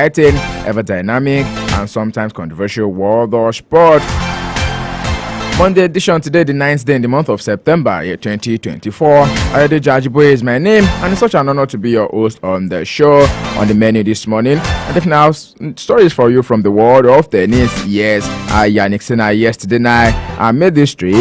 exciting, ever dynamic, and sometimes controversial world of sport. Monday edition today, the 9th day in the month of September, year 2024. Adedeji Ajiboye is my name, and it's such an honor to be your host on the show. On the menu this morning, I definitely have stories for you from the world of tennis. Yes, Yannick Sinner yesterday night made history,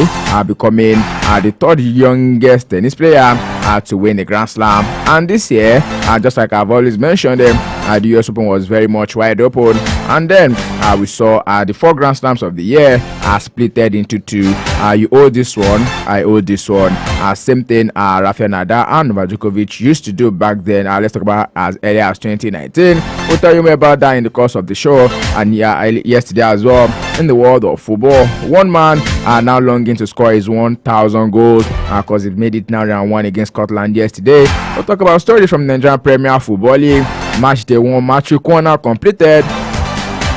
becoming the third youngest tennis player to win a Grand Slam. And this year, just like I've always mentioned, the US Open was very much wide open. And then we saw the 4 Grand Slams of the year splitted into 2. You owe this one, I owe this one. Same thing Rafael Nadal and Novak Djokovic used to do back then. Let's talk about as early as 2019. We'll tell you more about that in the course of the show. And yesterday as well, in the world of football, one man now longing to score his 1,000 goals because he made it now round 1 against Scotland yesterday. We'll talk about stories from the Nigerian Premier Football League. Match day 1, match week 1 now completed.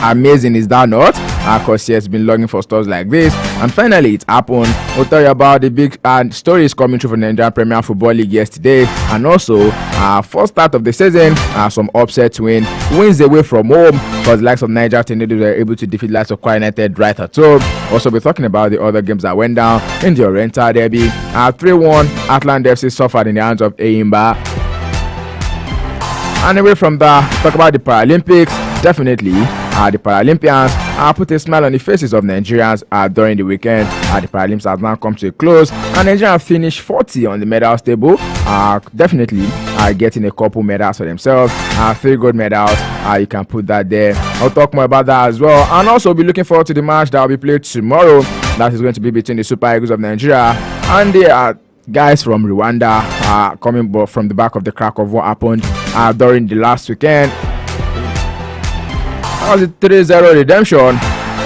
Amazing, is that not? Because he has been longing for stuff like this, and finally it happened. We'll tell you about the big stories coming through from the Nigerian Premier Football League yesterday, and also first start of the season, some upset wins away from home, because the likes of Niger Tornadoes were able to defeat the likes of Kwara United right at home. Also, we're talking about the other games that went down in the Oriental Derby. 3-1, Atlanta FC suffered in the hands of Eyimba. And away from that, talk about the Paralympics. Definitely, the Paralympians put a smile on the faces of Nigerians during the weekend. The Paralympics has now come to a close, and Nigeria finished 40 on the medals table. Definitely getting a couple medals for themselves. 3 gold medals. You can put that there. I'll talk more about that as well, and also be looking forward to the match that will be played tomorrow. That is going to be between the Super Eagles of Nigeria and the guys from Rwanda, coming from the back of the crack of what happened during the last weekend. That was a 3-0 redemption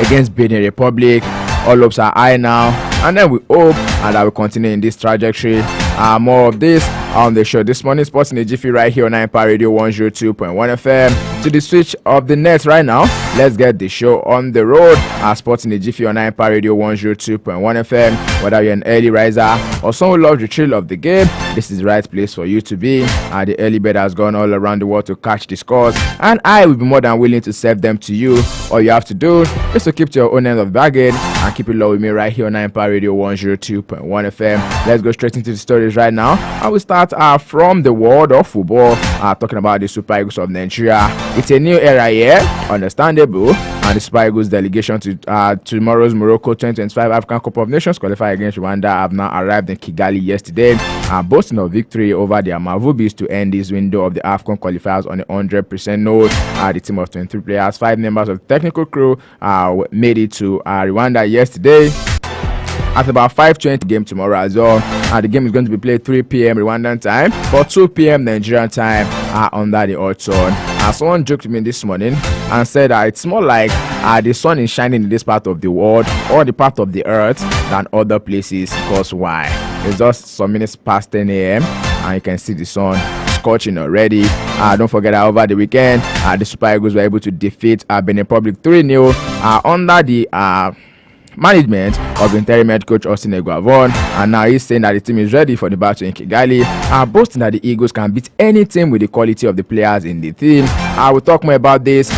against Benin Republic. All hopes are high now, and then we hope that we continue in this trajectory. More of this on the show this morning. Sports in the Jiffy right here on Empire Radio 102.1 FM. To the switch of the net right now, let's get the show on the road. Sports in the Jiffy on Empire Radio 102.1 FM. Whether you're an early riser or someone who loves the thrill of the game, this is the right place for you to be. The early bet has gone all around the world to catch the scores, and I will be more than willing to serve them to you. All you have to do is to keep to your own end of the bargain and keep it low with me right here on Empire Radio 102.1 FM. Let's go straight into the stories right now. I will start from the world of football, talking about the Super Eagles of Nigeria. It's a new era here, understandable, and the Super Eagles delegation to tomorrow's Morocco 2025 African Cup of Nations qualifier against Rwanda have now arrived in Kigali yesterday, boasting of victory over the Amavubis to end this window of the AFCON qualifiers on a 100% note. The team of 23 players, 5 members of the technical crew, made it to Rwanda yesterday at about 5:20 game tomorrow as well. The game is going to be played 3 p.m. Rwandan time, but 2 p.m. Nigerian time under the hot sun. Someone joked with me this morning and said that it's more like the sun is shining in this part of the world or the part of the earth than other places. Because why? It's just some minutes past 10 a.m. and you can see the sun scorching already. Don't forget that over the weekend, the Super Eagles were able to defeat Benin Republic 3-0 under the management of interim head coach Austin Eguavon, and now he's saying that the team is ready for the battle in Kigali, boasting that the Eagles can beat any team with the quality of the players in the team. I will talk more about this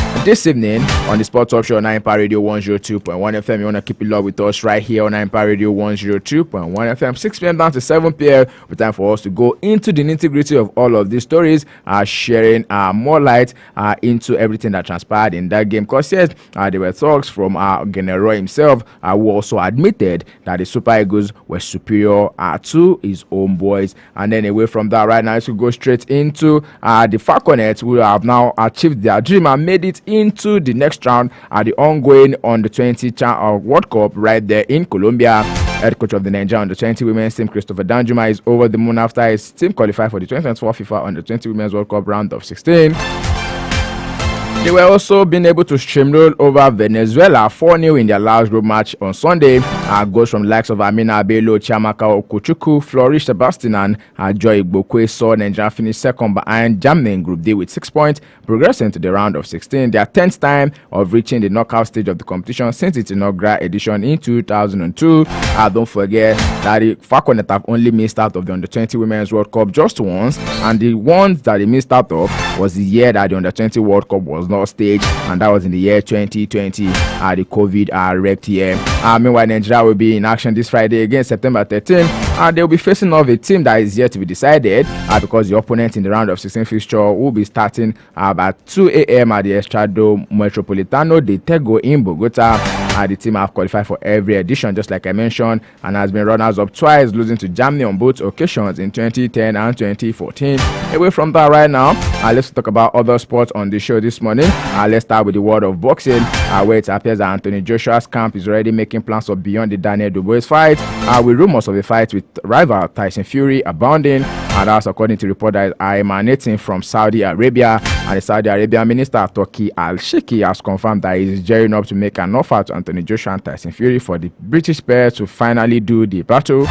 evening on the Sports Talk Show on Empire Radio 102.1 FM. You want to keep it low with us right here on Empire Radio 102.1 FM, 6 p.m. down to 7 p.m. with time for us to go into the nitty-gritty of all of these stories, sharing more light into everything that transpired in that game. Because yes, there were talks from General himself, who also admitted that the Super Eagles were superior to his own boys. And then away from that, right now, let's go straight into the Falconets, who have now achieved their dream and made it into the next round at the ongoing Under-20 World Cup right there in Colombia. Head coach of the Nigerian Under-20 women's team, Christopher Danjuma, is over the moon after his team qualified for the 2024 FIFA Under-20 Women's World Cup round of 16. They were also being able to steamroll over Venezuela 4-0 in their last group match on Sunday. Goals from the likes of Amina Bello, Chiamaka Okuchukwu, Flourish Sebastian, and Joy Igbokwe saw Nigeria finish second behind Germany in Group D with 6 points, progressing to the round of 16. Their 10th time of reaching the knockout stage of the competition since its inaugural edition in 2002. Don't forget that the Falconets have only missed out of the Under-20 Women's World Cup just once, and the ones that they missed out of was the year that the Under-20 World Cup was not staged, and that was in the year 2020, the COVID wrecked year. Meanwhile, Nigeria will be in action this Friday against September 13, and they'll be facing off a team that is yet to be decided because the opponent in the round of 16 fixture will be starting at 2 a.m. at the Estrado Metropolitano de Tego in Bogota. The team have qualified for every edition, just like I mentioned, and has been runners-up twice, losing to Germany on both occasions in 2010 and 2014. Away from that right now, let's talk about other sports on the show this morning. Let's start with the world of boxing, where it appears that Anthony Joshua's camp is already making plans for beyond the Daniel Dubois fight, with rumors of a fight with rival Tyson Fury abounding, and that's according to reports that are emanating from Saudi Arabia. And the Saudi Arabian Minister of Turkey Al-Sheikhi has confirmed that he is gearing up to make an offer to Anthony Joshua and Tyson Fury for the British pair to finally do the battle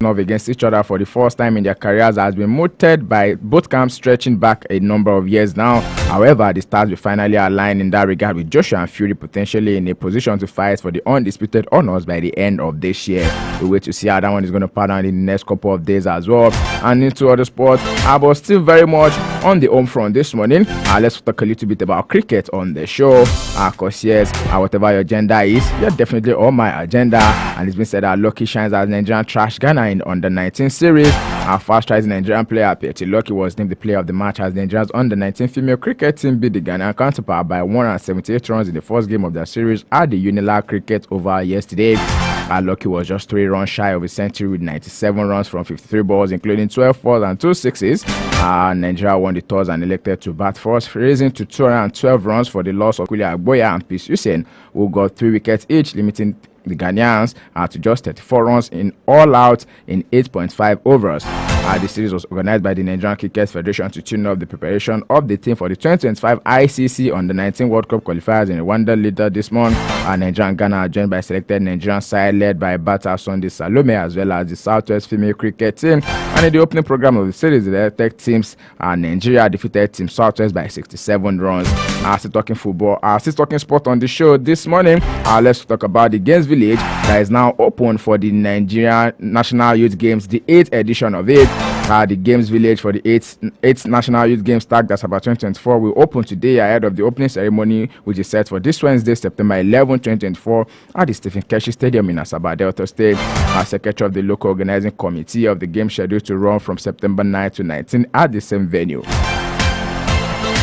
against each other for the first time in their careers has been mooted by both camps, stretching back a number of years now. However, the stars will finally align in that regard, with Joshua and Fury potentially in a position to fight for the undisputed honors by the end of this year. We wait to see how that one is going to pan out in the next couple of days as well. And into other sports, but still very much on the home front this morning. Let's talk a little bit about cricket on the show. Because yes, whatever your agenda is, you're definitely on my agenda. And it's been said that Lucky shines as Nigerian trash Ghana in under-19 series. Our fast-rising Nigerian player Pieti Lucky was named the player of the match as Nigeria's under-19 female cricket team beat the Ghanaian counterpart by 178 runs in the first game of their series at the Unilag Cricket Oval yesterday. Lucky was just 3 runs shy of a century with 97 runs from 53 balls, including 12 fours and 2 sixes. Nigeria won the toss and elected to bat first, raising to 212 runs for the loss of Kuli Agboya and Peace Hussein, who got 3 wickets each, limiting the Ghanaians to just 34 runs in all out in 8.5 overs. The series was organized by the Nigerian Cricket Federation to tune up the preparation of the team for the 2025 ICC Under-19 World Cup qualifiers in Rwanda later this month. Nigeria and Ghana are joined by selected Nigerian side led by batter Sunday Salome, as well as the Southwest female cricket team. And in the opening program of the series, the tech teams Nigeria defeated Team Southwest by 67 runs. Still talking football, still talking sport on the show this morning. Let's talk about the Games Village that is now open for the Nigerian National Youth Games, the 8th edition of it. The Games Village for the 8th National Youth Games tag, that's about 2024, will open today ahead of the opening ceremony, which is set for this Wednesday, September 11, 2024, at the Stephen Keshi Stadium in Asaba, Delta State. Secretary of the local organizing committee of the game scheduled to run from September 9 to 19 at the same venue.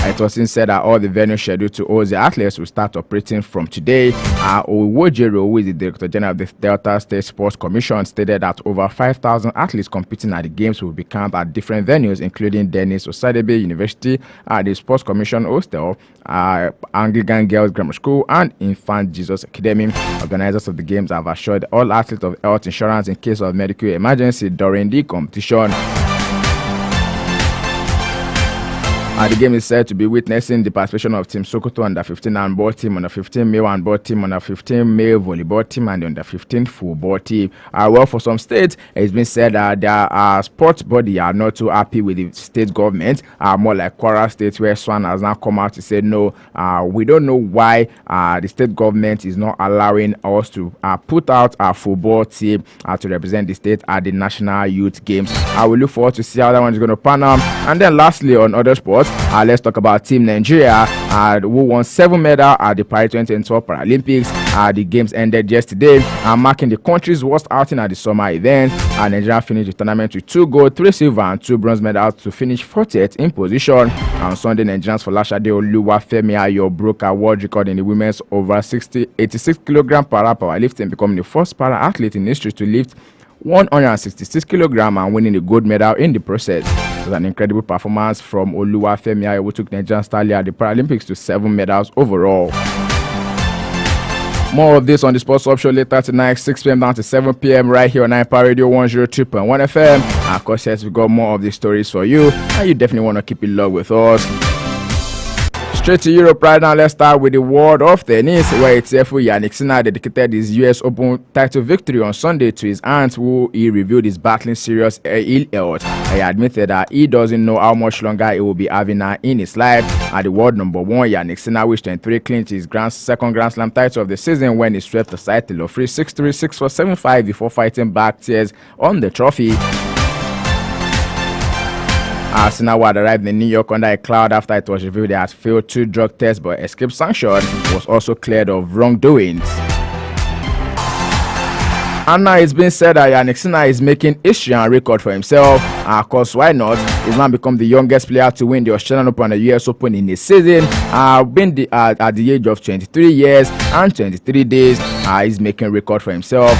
It was said that all the venues scheduled to host the athletes will start operating from today. Owojero, who is the Director General of the Delta State Sports Commission, stated that over 5,000 athletes competing at the games will be camped at different venues, including Dennis Osadebe University, the Sports Commission Hostel, Anglican Girls Grammar School, and Infant Jesus Academy. Organizers of the games have assured all athletes of health insurance in case of medical emergency during the competition. The game is said to be witnessing the participation of Team Sokoto under 15 handball team, under 15 male handball team, under 15 male volleyball team, and under 15 football team. Well, for some states, it's been said that their sports body are not too happy with the state government. More like Kwara State, where Swan has now come out to say no. We don't know why the state government is not allowing us to put out our football team to represent the state at the National Youth Games. I will look forward to see how that one is going to pan out. And then lastly, on other sports, let's talk about Team Nigeria, who won 7 medals at the Paris 2012 Paralympics. The games ended yesterday, marking the country's worst outing at the summer event. Nigeria finished the tournament with 2 gold, 3 silver, and 2 bronze medals to finish 40th in position. On Sunday, Nigerians Folashade Oluwafemi Ayo broke a world record in the women's over 86 kilogram para powerlifting, becoming the first para athlete in history to lift 166 kilograms and winning the gold medal in the process. It was an incredible performance from Oluwafemi Ayo, who took Nigerian star at the Paralympics to 7 medals overall. More of this on the Sports Hub Show later tonight, 6 p.m. down to 7 p.m. right here on Ipa Radio 102.1 FM. Of course, yes, we've got more of these stories for you, and you definitely want to keep it low with us. Straight to Europe right now, let's start with the world of tennis, where itself Yannick Sinner dedicated his US Open title victory on Sunday to his aunt, who he revealed is battling serious ill health. He admitted that he doesn't know how much longer he will be having her in his life. At the world number 1, Yannick Sinner, which 23 clinched his second Grand Slam title of the season when he swept aside Taylor Fritz 6-3, 6-4, 7-5 before fighting back tears on the trophy. Arsenal had arrived in New York under a cloud after it was revealed they had failed 2 drug tests but escaped sanction, was also cleared of wrongdoings. And now it's been said that Yannick Sinner is making history and record for himself. Of course, why not? He's now become the youngest player to win the Australian Open and the US Open in a season. Been at the age of 23 years and 23 days. He's making record for himself.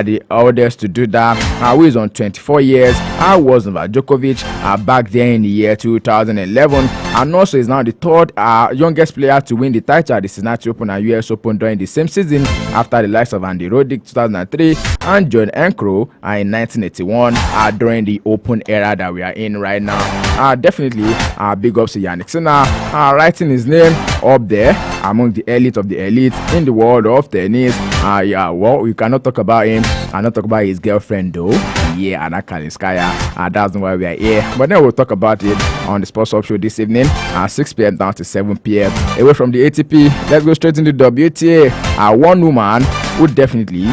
The oldest to do that, who is on 24 years, was Novak Djokovic back there in the year 2011. And also is now the third youngest player to win the title at the Cincinnati Open and US Open during the same season, after the likes of Andy Roddick 2003 and John Encro in 1981 during the Open era that we are in right now. Definitely big ups to Yannick Sinner, writing his name up there among the elite of the elite in the world of tennis. Well, we cannot talk about him and not talk about his girlfriend though. Yeah, Anna Kalinskaya. That's why we are here. But then we'll talk about it on the Sports Hub Show this evening at 6 p.m. down to 7 p.m. Away from the ATP, let's go straight into WTA. One woman who definitely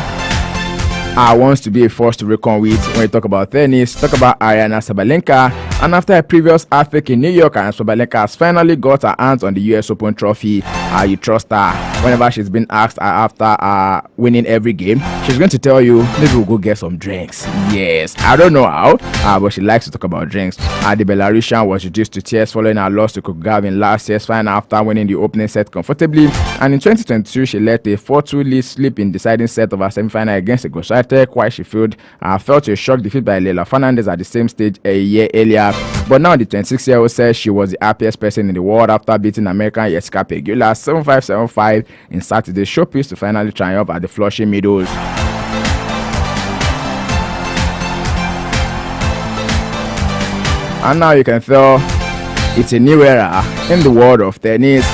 wants to be a force to reckon with when you talk about tennis. Talk about Aryna Sabalenka. And after a previous earthquake in New York, Aryna Sabalenka has finally got her hands on the US Open trophy. You trust her. Whenever she's been asked after winning every game, she's going to tell you, maybe we'll go get some drinks. Yes, I don't know how, but she likes to talk about drinks. The Belarusian was reduced to tears following her loss to Kogav in last year's final after winning the opening set comfortably. And in 2022, she let a 4-2 lead slip in deciding set of her semi-final against the Grosjean, while she felt a shock defeat by Leila Fernandez at the same stage a year earlier. But now the 26-year-old says she was the happiest person in the world after beating American Jessica Pegula 7-5, 7-5 in Saturday's showpiece to finally triumph at the Flushing Meadows. And now you can tell it's a new era in the world of tennis.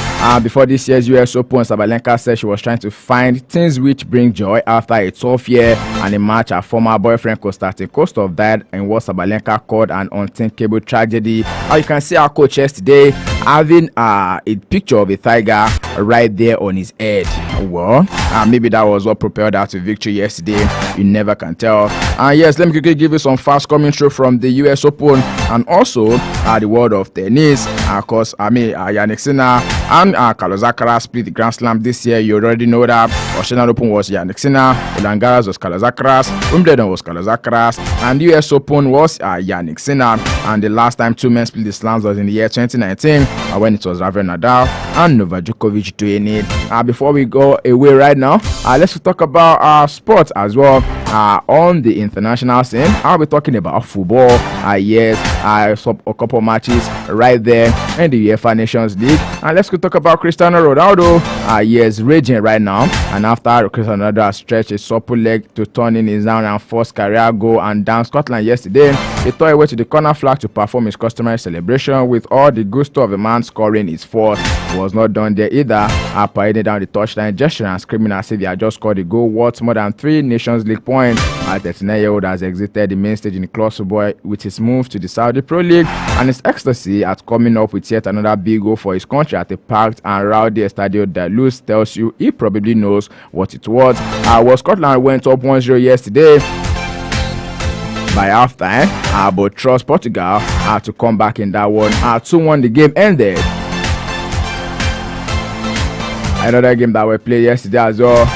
Before this year's US Open, Sabalenka said she was trying to find things which bring joy after a tough year and a match her former boyfriend Konstantin Kostov died in what Sabalenka called an unthinkable tragedy. You can see our coach yesterday having a picture of a tiger right there on his head. Well, maybe that was what propelled her to victory yesterday. You never can tell. Yes, let me quickly give you some fast coming through from the US Open and also the world of tennis. Of course, Yannick Sinner and Carlos Alcaraz split the Grand Slam this year. You already know that. Australian Open was Yannick Sinner, Roland Garros was Carlos Alcaraz, Wimbledon was Carlos Alcaraz, and the US Open was Yannick Sinner. And the last time two men split the slams was in the year 2019 when it was Rafael Nadal and Novak Djokovic doing it. Before we go away right now, let's talk about sports as well. On the international scene, I'll be talking about football. Yes, I saw a couple matches right there in the UEFA Nations League. And let's go talk about Cristiano Ronaldo. Yes, raging right now. And after Cristiano Ronaldo has stretched his supple leg to turn in his down and first career goal and down Scotland yesterday, he tore away to the corner flag to perform his customary celebration with all the gusto of the man scoring his fourth. He was not done there either. Parading down the touchline gesture and screaming as if he had just scored a goal worth more than 3 Nations League points. Our 39-year-old has exited the main stage in the club football with his move to the Saudi Pro League and his ecstasy at coming up with yet another big goal for his country at a packed and rowdy Estadio da Luz tells you he probably knows what it was. Scotland went up 1-0 yesterday by halftime, but trust Portugal to come back in that one. 2-1 the game ended. Another game that we played yesterday as well.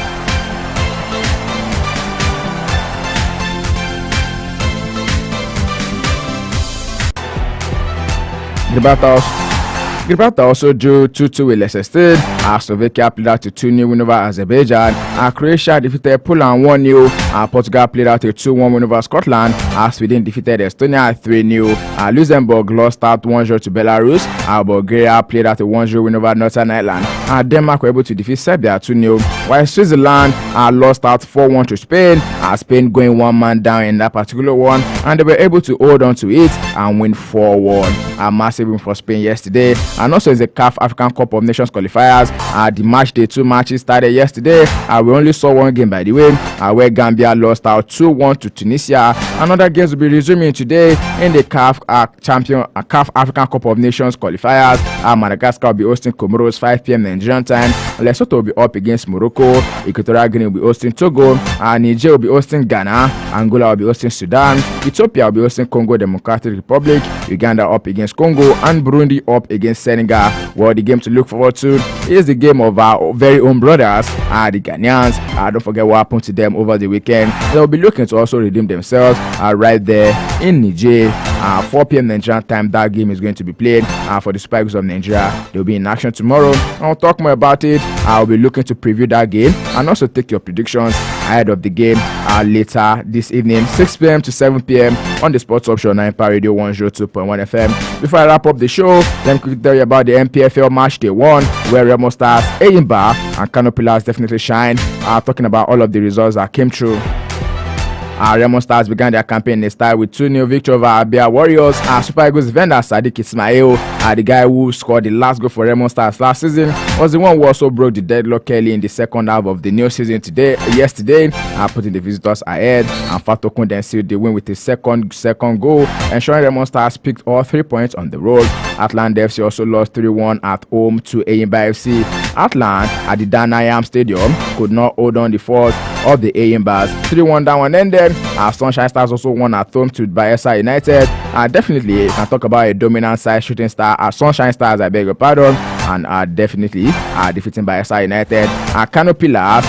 Gibraltar also drew 2-2 with Leicester. Slovakia played out a 2-0 win over Azerbaijan. Croatia defeated Poland 1-0. Portugal played out a 2-1 win over Scotland. Sweden defeated Estonia 3-0. Luxembourg lost out 1-0 to Belarus. Bulgaria played out a 1-0 win over Northern Ireland. Denmark were able to defeat Serbia 2-0. While Switzerland lost out 4-1 to Spain. Spain going one man down in that particular one, and they were able to hold on to it and win 4-1. A massive win for Spain yesterday. and also it's the CAF African Cup of Nations qualifiers. The match day 2 matches started yesterday. We only saw one game, by the way, where Gambia lost out 2-1 to Tunisia. Another games will be resuming today in the CAF CAF African Cup of Nations qualifiers. Madagascar will be hosting Comoros 5 p.m. Nigerian time. Lesotho will be up against Morocco. Equatorial Guinea will be hosting Togo. Niger will be hosting Ghana. Angola will be hosting Sudan. Ethiopia will be hosting Congo Democratic Republic. Uganda up against Congo, and Burundi up against Senegal. Well, the game to look forward to is the game of our very own brothers, the Ghanaians. Don't forget what happened to them over the weekend. They'll be looking to also redeem themselves right there in Niger. 4 p.m. Nigerian time, that game is going to be played for the Super Eagles of Nigeria. They'll be in action tomorrow. I'll talk more about it. I'll be looking to preview that game and also take your predictions ahead of the game later this evening, 6 p.m. to 7 p.m. on the Sports Option 9 Radio 102.1 FM. Before I wrap up the show, let me quickly tell you about the MPFL match day 1, where Remo Stars, Eyimba, and Kano Pillars definitely shine. Talking about all of the results that came through. Remo Stars began their campaign in a style with 2-0 victory over Abia Warriors. Super Eagles defender Sadiq Ismail, the guy who scored the last goal for Remo Stars last season, was the one who also broke the deadlock early in the second half of the new season yesterday, putting the visitors ahead. And Fatokun then sealed the win with a second goal, ensuring Remo Stars picked all 3 points on the road. Atlanta FC also lost 3-1 at home to Eyimba FC. Atlanta at the Danayam Stadium could not hold on the fort of the Eyimbas. 3-1 down and ended. Sunshine Stars also won at home to Bayelsa United. Definitely, you can talk about a dominant side shooting star. Sunshine Stars, I beg your pardon, and definitely defeating Bayelsa United. Kano Pillars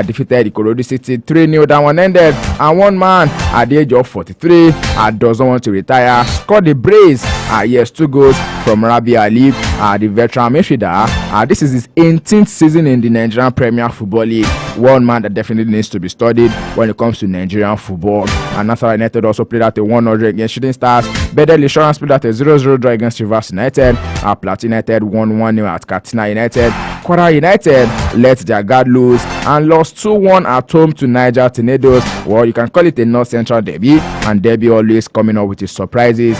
defeated Ikorodu City 3-0 down and ended. And one man at the age of 43 doesn't want to retire, scored the brace. Yes, 2 goals from Rabi Ali, the veteran midfielder. This is his 18th season in the Nigerian Premier Football League. One man that definitely needs to be studied when it comes to Nigerian football. And Nasarawa United also played at a 1-0 against Shooting Stars. Bedell Insurance played at a 0-0 draw against Rivers United. Plateau United won 1-0 at Katsina United. Kwara United let their guard loose and lost 2-1 at home to Niger Tornadoes. Well, you can call it a North Central derby, and derby always coming up with its surprises.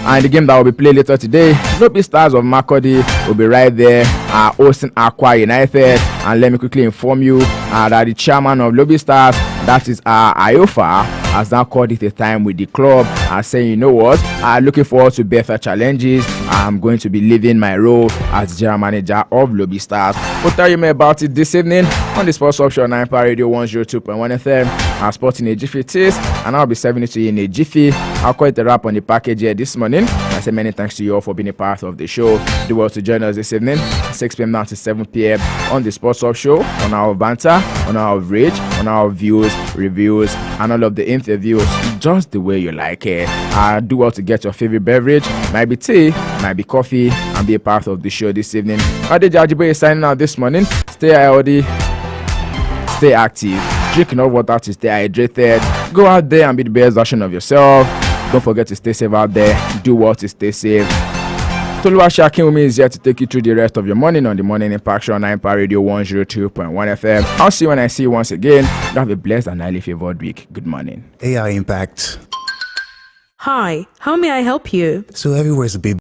And the game that will be played later today, Lobi Stars of Makurdi will be right there hosting Akwa United. And let me quickly inform you that the chairman of Lobi Stars, that is Ayofa, has now called it a time with the club, saying, you know what, I'm looking forward to better challenges. I'm going to be leaving my role as general manager of Lobi Stars. We'll tell you more about it this evening on the Sports Option 9 Radio 102.1 FM. Sporting a Jiffy taste, and I'll be serving it to you in a Jiffy. I'll call it a wrap on the package here this morning. I say many thanks to you all for being a part of the show. Do well to join us this evening, 6 p.m. now to 7 p.m. on the Sports Up Show, on our banter, on our rage, on our views, reviews, and all of the interviews, just the way you like it. Do well to get your favorite beverage, might be tea, might be coffee, and be a part of the show this evening. Adeji Ajiboye is signing out this morning. Stay healthy, stay active, drink enough water to stay hydrated. Go out there and be the best version of yourself. Don't forget to stay safe out there. Do well to stay safe. Toluwaseun Akinwumi is here to take you through the rest of your morning on the Morning Impact Show on 9 Radio 102.1 FM. I'll see you when I see you once again. Have a blessed and highly favored week. Good morning. AI Impact. Hi, how may I help you? So everywhere is a bit